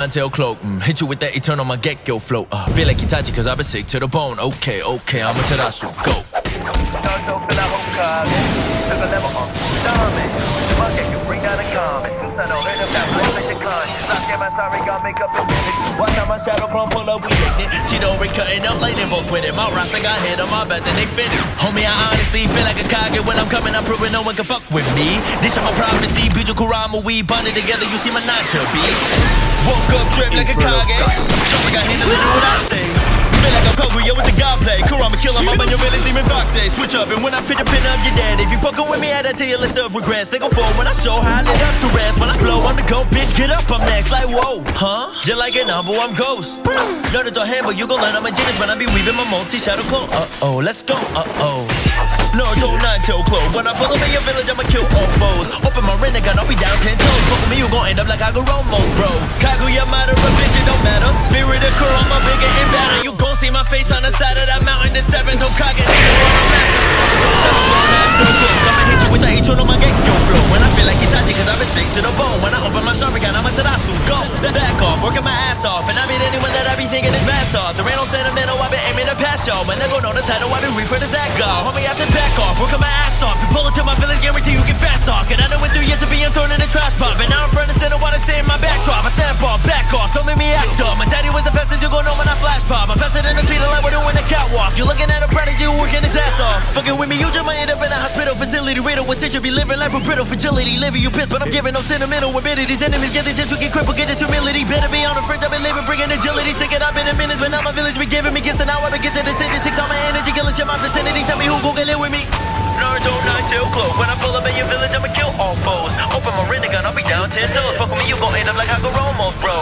Until cloak, hit you with that eternal my get-go flow. Feel like Itachi cause I've been sick to the bone. Okay, I'ma Terasu, go. Watch how my shadow clone pull up, we ignorant. Chidori cutting up lightning bolts with it. My rasta got hit on my back, then they finished. Homie, I honestly feel like a Kage when I'm coming. I'm proving no one can fuck with me. This is my prophecy, Buju Kurama, we bonded together. You see my nine-tail beast. Woke up trip like a Kage. Sorry, got hit, listen to what I say. Feel like I'm Koguya with the god play. Kurama kill him, I'm on your realest demon fox say. Switch up, and when I pin the pin up, you're dead. If you fucking with me, I tell you list of regrets. They go forward when I show how I lit up the rest. When I flow, I'm the go, bitch, get up, I'm next. Like, whoa, huh? Just like an number, I'm ghost. Learn it to hand, but you gon' learn I'm a genius when I be weaving my multi-shadow clone. Uh-oh, let's go, uh-oh. Naruto 9-tail clone. When I pull up in your village, I'ma kill all foes. Open my gun, I'll be down 10 toes. Fuck with me, you gon' end up like Agoromos, bro. Kaguya matter, a bitch, it don't matter. Spirit of Kurama, bigger and better. You gon' see my face on the side of that mountain. The 7th Hokage, nigga, where I'm at. I'ma hit you with the eternal my get-go flow. When I feel like Itachi, cause I've been sick to the bone. When I open my gun, I'ma Terasu, go. Back off, working my ass off. And I mean anyone that I be thinking is mad soft. There ain't no sentimental, I been aiming to pass y'all. When they go know the title, I been refer as that guy. Homie, I said back off, working my ass off. You pull it to my village, guarantee you get fast talk. And I know in 3 years of being thrown in the trash pop. And now I'm front and center, wanna say in my backdrop. I snap off, back off, don't make me act up. My daddy was the fastest, you gon' know when I flash pop. I'm faster than the speed of light, we're doing the catwalk. You looking at a prodigy who working his ass off. Fucking with me, you just might end up in a hospital facility. Riddle with you be living life with brittle fragility. Living you pissed, but I'm giving no sentimental morbidity. Enemies get the chance to get crippled, get this humility. Better be on the fridge, I've been living, bringing agility. Take it up in a minute, but now my village be giving me gifts. And now I been getting to decision. 6 on my energy, killing shit my vicinity. Tell me who gon' get live with me. Naruto 9-tail clone. When I pull up in your village, I'ma kill all foes. Open my gun, I'll be down 10 toes. Fuck with me, you gon' end up like Agoromos, bro.